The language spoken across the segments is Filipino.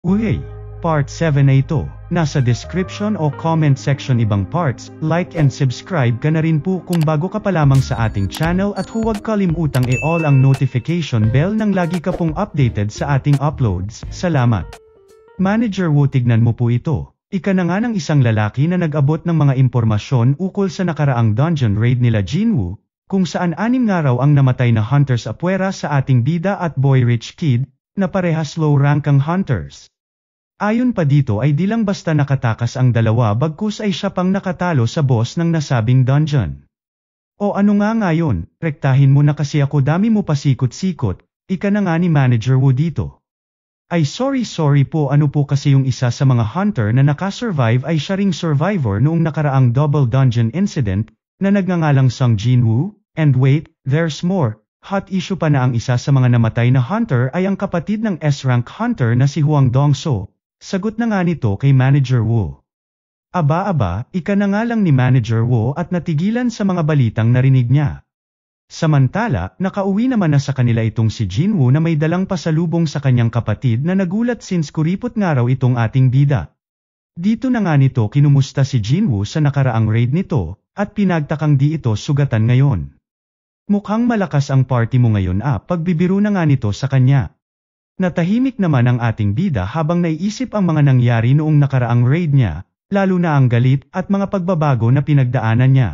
Uy! Part 7 na ito. Nasa description o comment section ibang parts, like and subscribe ka na rin po kung bago ka pa lamang sa ating channel at huwag kalimutang i-all ang notification bell nang lagi ka pong updated sa ating uploads. Salamat! Manager Wu, tignan mo po ito. Ika na nga ng isang lalaki na nag-abot ng mga impormasyon ukol sa nakaraang dungeon raid nila Jinwoo, kung saan 6 nga raw ang namatay na hunters apwera sa ating bida at boy rich kid, na parehas low rank ang hunters. Ayon pa dito ay di lang basta nakatakas ang dalawa bagkus ay siya pang nakatalo sa boss ng nasabing dungeon. O ano nga ngayon, rektahin mo na kasi ako, dami mo pasikot-sikot, ika na nga ni Manager Wu dito. Ay sorry po, ano po kasi yung isa sa mga hunter na nakasurvive ay siya ring survivor noong nakaraang double dungeon incident, na nagngangalang Sung Jinwoo, and wait, there's more. Hot issue pa na ang isa sa mga namatay na hunter ay ang kapatid ng S-rank hunter na si Huang Dongso. Sagot na nga nito kay Manager Wu. Aba, ika na nga lang ni Manager Wu at natigilan sa mga balitang narinig niya. Samantala, nakauwi naman na sa kanila itong si Jinwoo na may dalang pasalubong sa kanyang kapatid na nagulat since kuripot nga raw itong ating bida. Dito na nga nito kinumusta si Jinwoo sa nakaraang raid nito, at pinagtakang di ito sugatan ngayon. Mukhang malakas ang party mo ngayon pagbibiro na nga nito sa kanya. Natahimik naman ang ating bida habang naiisip ang mga nangyari noong nakaraang raid niya, lalo na ang galit at mga pagbabago na pinagdaanan niya.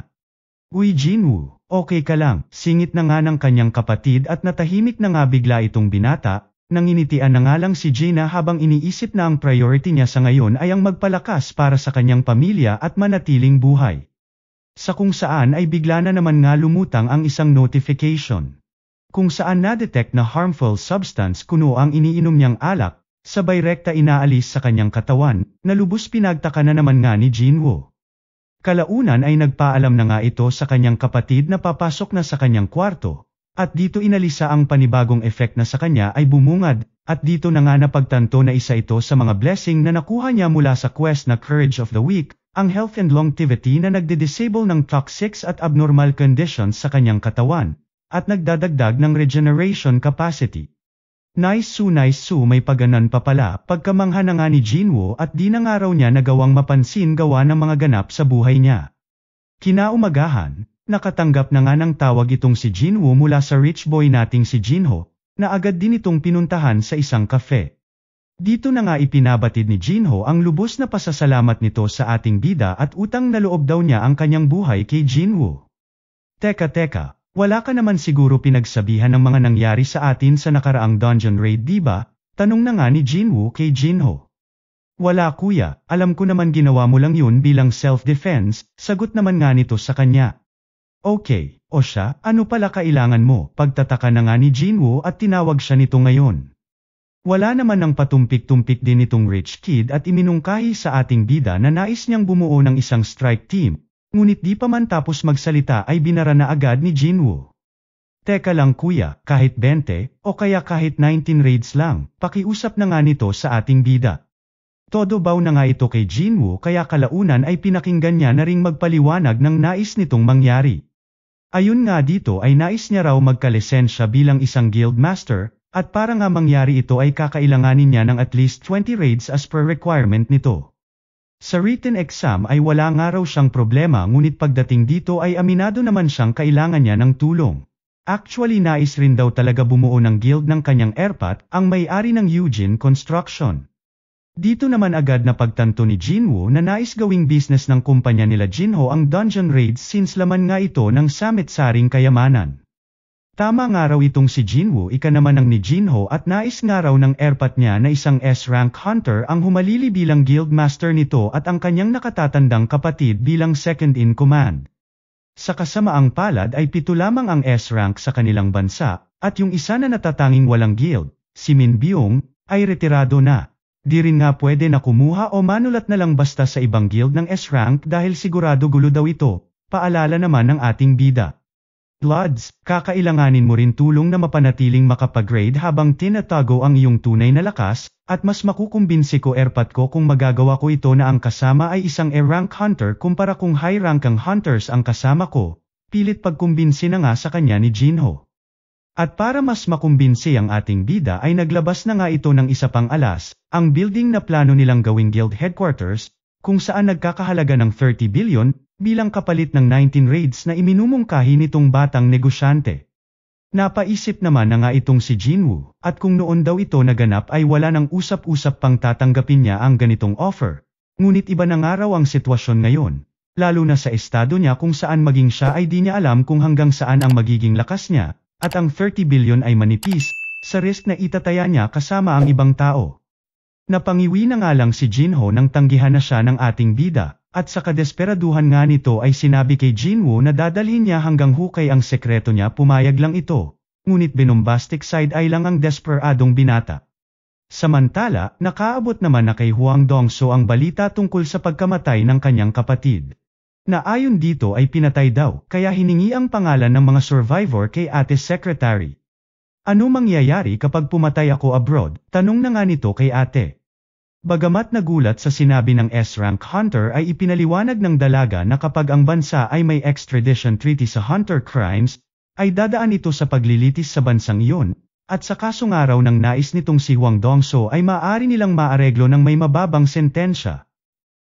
Uy Jinwoo, okay ka lang, singit na nga ng kanyang kapatid at natahimik na nga bigla itong binata, nanginitian na nga lang si Gina habang iniisip na ang priority niya sa ngayon ay ang magpalakas para sa kanyang pamilya at manatiling buhay. Sa kung saan ay bigla na naman nga lumutang ang isang notification. Kung saan na-detect na harmful substance kuno ang iniinom niyang alak, sabay rekta inaalis sa kanyang katawan, na lubos pinagtaka na naman nga ni Jinwoo. Kalaunan ay nagpaalam na nga ito sa kanyang kapatid na papasok na sa kanyang kwarto, at dito inalisa ang panibagong effect na sa kanya ay bumungad, at dito na nga napagtanto na isa ito sa mga blessing na nakuha niya mula sa quest na Courage of the Weak, ang health and longevity na nagde-disable ng toxics at abnormal conditions sa kanyang katawan, at nagdadagdag ng regeneration capacity. Nice su, may paganan pa pala, pagkamangha na nga ni Jinwoo at di na nga raw niya nagawang mapansin gawa ng mga ganap sa buhay niya. Kinaumagahan, nakatanggap na nga ng tawag itong si Jinwoo mula sa rich boy nating si Jinho, na agad din itong pinuntahan sa isang cafe. Dito na nga ipinabatid ni Jinho ang lubos na pasasalamat nito sa ating bida at utang na loob daw niya ang kanyang buhay kay Jinwoo. Teka. Wala ka naman siguro pinagsabihan ng mga nangyari sa atin sa nakaraang dungeon raid, diba? Tanong na nga ni Jinwoo kay Jinho. Wala kuya, alam ko naman ginawa mo lang yun bilang self-defense, sagot naman nga nito sa kanya. Okay, o siya, ano pala kailangan mo? Pagtataka na nga ni Jinwoo at tinawag siya nito ngayon. Wala naman ng patumpik-tumpik din itong rich kid at iminungkahi sa ating bida na nais niyang bumuo ng isang strike team. Ngunit di pa man tapos magsalita ay binara na agad ni Jinwoo. Teka lang kuya, kahit 20, o kaya kahit 19 raids lang, pakiusap na nga nito sa ating bida. Todo baw na nga ito kay Jinwoo kaya kalaunan ay pinakinggan niya na ring magpaliwanag ng nais nitong mangyari. Ayun nga dito ay nais niya raw magkalisensya bilang isang guild master, at para nga mangyari ito ay kakailanganin niya ng at least 20 raids as per requirement nito. Sa written exam ay wala nga raw siyang problema, ngunit pagdating dito ay aminado naman siyang kailangan niya ng tulong. Actually nais rin daw talaga bumuo ng guild ng kanyang airpat, ang may-ari ng Eugene Construction. Dito naman agad na pagtanto ni Jinwoo na nais gawing business ng kumpanya nila Jinho ang dungeon raids since laman nga ito ng samit-saring kayamanan. Tama nga raw itong si Jinwoo, ika naman ng ni Jinho at nais nga raw ng airpat niya na isang S-rank hunter ang humalili bilang guild master nito at ang kanyang nakatatandang kapatid bilang second in command. Sa kasamaang palad ay 7 lamang ang S-rank sa kanilang bansa, at yung isa na natatanging walang guild, si Min Byung, ay retirado na. Di rin nga pwede na kumuha o manulat na lang basta sa ibang guild ng S-rank dahil sigurado gulo daw ito, paalala naman ng ating bida. Bloods, kakailanganin mo rin tulong na mapanatiling makapag-raid habang tinatago ang iyong tunay na lakas, at mas makukumbinsi ko airpat ko kung magagawa ko ito na ang kasama ay isang A-rank hunter kumpara kung high-rank ang hunters ang kasama ko, pilit pagkumbinsi na nga sa kanya ni Jinho. At para mas makumbinsi ang ating bida ay naglabas na nga ito ng isa pang alas, ang building na plano nilang gawing guild headquarters, kung saan nagkakahalaga ng 30 billion, bilang kapalit ng 19 raids na iminumungkahi nitong batang negosyante. Napaisip naman na nga itong si Jinwoo, at kung noon daw ito naganap ay wala nang usap-usap pang tatanggapin niya ang ganitong offer. Ngunit iba na nga raw ang sitwasyon ngayon, lalo na sa estado niya kung saan maging siya ay di niya alam kung hanggang saan ang magiging lakas niya. At ang 30 billion ay manipis, sa risk na itataya niya kasama ang ibang tao. Napangiwi na nga lang si Jinho nang tanggihan na siya ng ating bida, at sa kadesperaduhan nga nito ay sinabi kay Jinwoo na dadalhin niya hanggang hukay ang sekreto niya. Pumayag lang ito, ngunit binombastic side eye lang ang desperadong binata. Samantala, nakaabot naman na kay Hwang Dong-so ang balita tungkol sa pagkamatay ng kanyang kapatid. Na ayon dito ay pinatay daw, kaya hiningi ang pangalan ng mga survivor kay Ate's secretary. Ano mangyayari kapag pumatay ako abroad? Tanong na nga nito kay Ate. Bagamat nagulat sa sinabi ng S-rank hunter ay ipinaliwanag ng dalaga na kapag ang bansa ay may extradition treaty sa hunter crimes, ay dadaan ito sa paglilitis sa bansang iyon, at sa kasong araw ng nais nitong si Hwang Dong-so ay maaari nilang maareglo ng may mababang sentensya.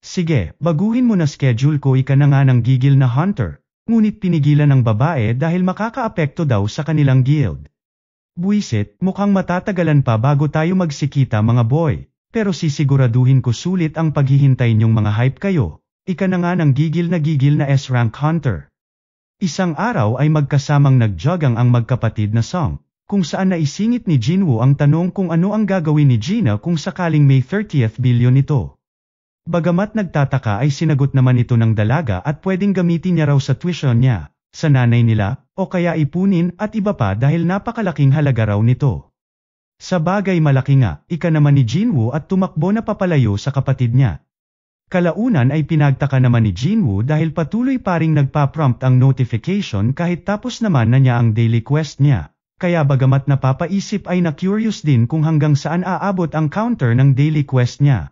Sige, baguhin mo na schedule ko, ika na nga ng gigil na hunter, ngunit pinigilan ng babae dahil makakaapekto daw sa kanilang guild. Buisit, mukhang matatagalan pa bago tayo magsikita mga boy, pero sisiguraduhin ko sulit ang paghihintay niyong mga hype kayo, ika na nga ng gigil na S-rank hunter. Isang araw ay magkasamang nagjogang ang magkapatid na Song, kung saan naisingit ni Jinwoo ang tanong kung ano ang gagawin ni Gina kung sakaling may 30th billion ito. Bagamat nagtataka ay sinagot naman ito ng dalaga at pwedeng gamitin niya raw sa tuition niya, sa nanay nila, o kaya ipunin at iba pa dahil napakalaking halaga raw nito. Sa bagay malaki nga, ika naman ni Jinwoo at tumakbo na papalayo sa kapatid niya. Kalaunan ay pinagtaka naman ni Jinwoo dahil patuloy pa ring nagpa-prompt ang notification kahit tapos naman na niya ang daily quest niya, kaya bagamat napapaisip ay na-curious din kung hanggang saan aabot ang counter ng daily quest niya.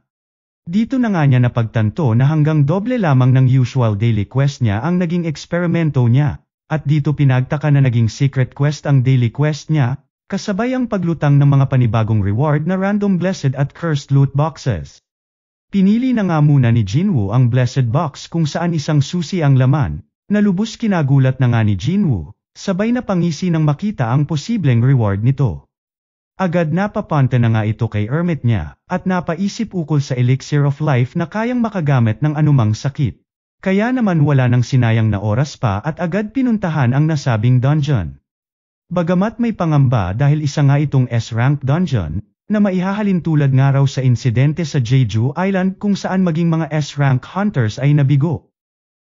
Dito na nga niya napagtanto na hanggang doble lamang ng usual daily quest niya ang naging eksperimento niya, at dito pinagtaka na naging secret quest ang daily quest niya, kasabay ang paglutang ng mga panibagong reward na random blessed at cursed loot boxes. Pinili na nga muna ni Jinwoo ang blessed box kung saan isang susi ang laman, na lubos kinagulat na nga ni Jinwoo, sabay na pangisi nang makita ang posibleng reward nito. Agad napapunta na nga ito kay Hermit niya, at napaisip ukol sa elixir of life na kayang makagamit ng anumang sakit. Kaya naman wala nang sinayang na oras pa at agad pinuntahan ang nasabing dungeon. Bagamat may pangamba dahil isa nga itong S-rank dungeon, na maihahalin tulad nga raw sa insidente sa Jeju Island kung saan maging mga S-rank hunters ay nabigo.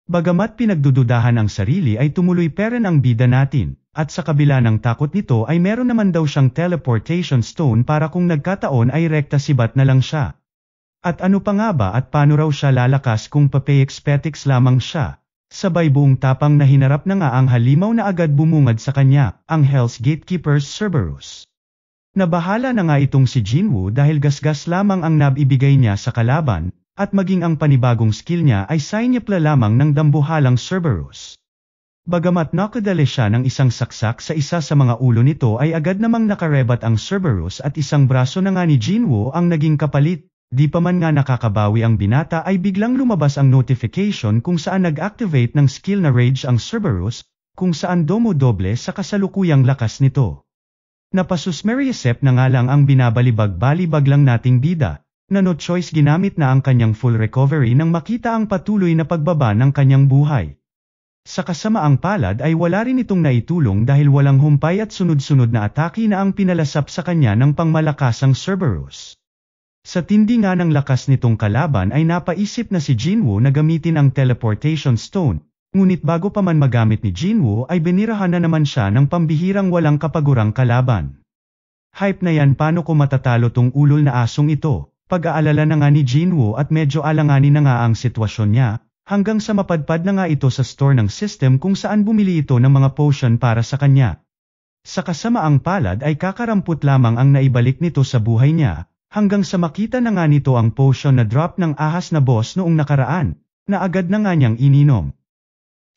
Bagamat pinagdududahan ang sarili ay tumuloy pa rin ang bida natin. At sa kabila ng takot nito ay meron naman daw siyang teleportation stone para kung nagkataon ay rekta sibat na lang siya. At ano pa nga ba at paano raw siya lalakas kung papayexpetics lamang siya? Sabay buong tapang na hinarap na nga ang halimaw na agad bumungad sa kanya, ang Hell's Gatekeeper's Cerberus. Nabahala na nga itong si Jinwoo dahil gasgas lamang ang nabibigay niya sa kalaban, at maging ang panibagong skill niya ay sinyapla lamang ng dambuhalang Cerberus. Bagamat nakadali siya ng isang saksak sa isa sa mga ulo nito ay agad namang nakarebat ang Cerberus at isang braso na nga ni Jinwoo ang naging kapalit. Di pa man nga nakakabawi ang binata ay biglang lumabas ang notification kung saan nag-activate ng skill na Rage ang Cerberus, kung saan domo-doble sa kasalukuyang lakas nito. Napasusmeriasep na nga lang ang binabalibag-balibag lang nating bida, na no choice ginamit na ang kanyang full recovery nang makita ang patuloy na pagbaba ng kanyang buhay. Sa kasamaang palad ay wala rin itong naitulong dahil walang humpay at sunod-sunod na atake na ang pinalasap sa kanya ng pangmalakasang Cerberus. Sa tindi nga ng lakas nitong kalaban ay napaisip na si Jinwoo na gamitin ang teleportation stone, ngunit bago pa man magamit ni Jinwoo ay binirahan na naman siya ng pambihirang walang kapagurang kalaban. Hype na yan, paano ko matatalo tong ulol na asong ito? Pag-aalala na nga ni Jinwoo at medyo alanganin na nga ang sitwasyon niya, hanggang sa mapadpad na nga ito sa store ng system kung saan bumili ito ng mga potion para sa kanya. Sa kasamaang palad ay kakarampot lamang ang naibalik nito sa buhay niya, hanggang sa makita na nga nito ang potion na drop ng ahas na boss noong nakaraan, na agad na nga niyang ininom.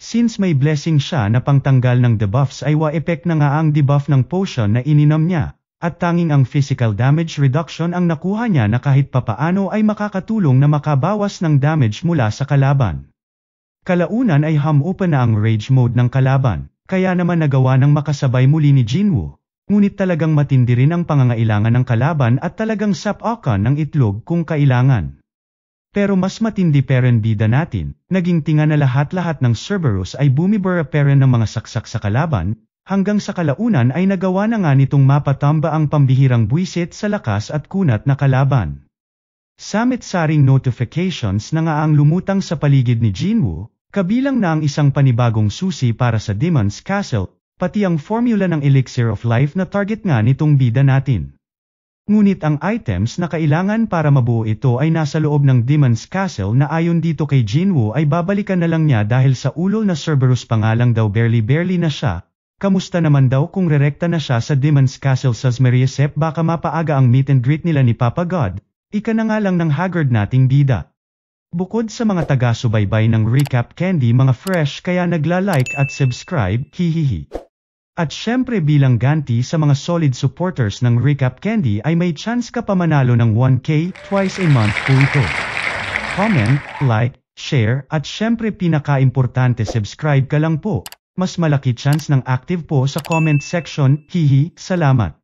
Since may blessing siya na pangtanggal ng debuffs ay wa-effect na nga ang debuff ng potion na ininom niya, at tanging ang physical damage reduction ang nakuha niya na kahit papaano ay makakatulong na makabawas ng damage mula sa kalaban. Kalaunan ay ham-open na ang rage mode ng kalaban, kaya naman nagawa ng makasabay muli ni Jinwoo. Ngunit talagang matindi rin ang pangangailangan ng kalaban at talagang sap-akan ng itlog kung kailangan. Pero mas matindi pa rin bida natin, naging tinga na lahat-lahat ng Cerberus ay bumibura pa rin ng mga saksak sa kalaban, hanggang sa kalaunan ay nagawa na nga nitong mapatamba ang pambihirang buwisit sa lakas at kunat na kalaban. Samit-saring notifications na nga ang lumutang sa paligid ni Jinwoo, kabilang na ang isang panibagong susi para sa Demon's Castle, pati ang formula ng Elixir of Life na target nga nitong bida natin. Ngunit ang items na kailangan para mabuo ito ay nasa loob ng Demon's Castle na ayon dito kay Jinwoo ay babalikan na lang niya dahil sa ulol na Cerberus pa nga lang daw barely na siya. Kamusta naman daw kung rerekta na siya sa Demon's Castle sa Zmeriasep, baka mapaaga ang meet and greet nila ni Papa God, ika na nga lang ng haggard nating bida. Bukod sa mga taga-subaybay ng Recap Candy mga fresh kaya nagla-like at subscribe, hihihi. At syempre bilang ganti sa mga solid supporters ng Recap Candy ay may chance ka pa manalo ng 1K twice a month po ito. Comment, like, share, at syempre pinaka-importante subscribe ka lang po. Mas malaki chance ng active po sa comment section, hihi, salamat.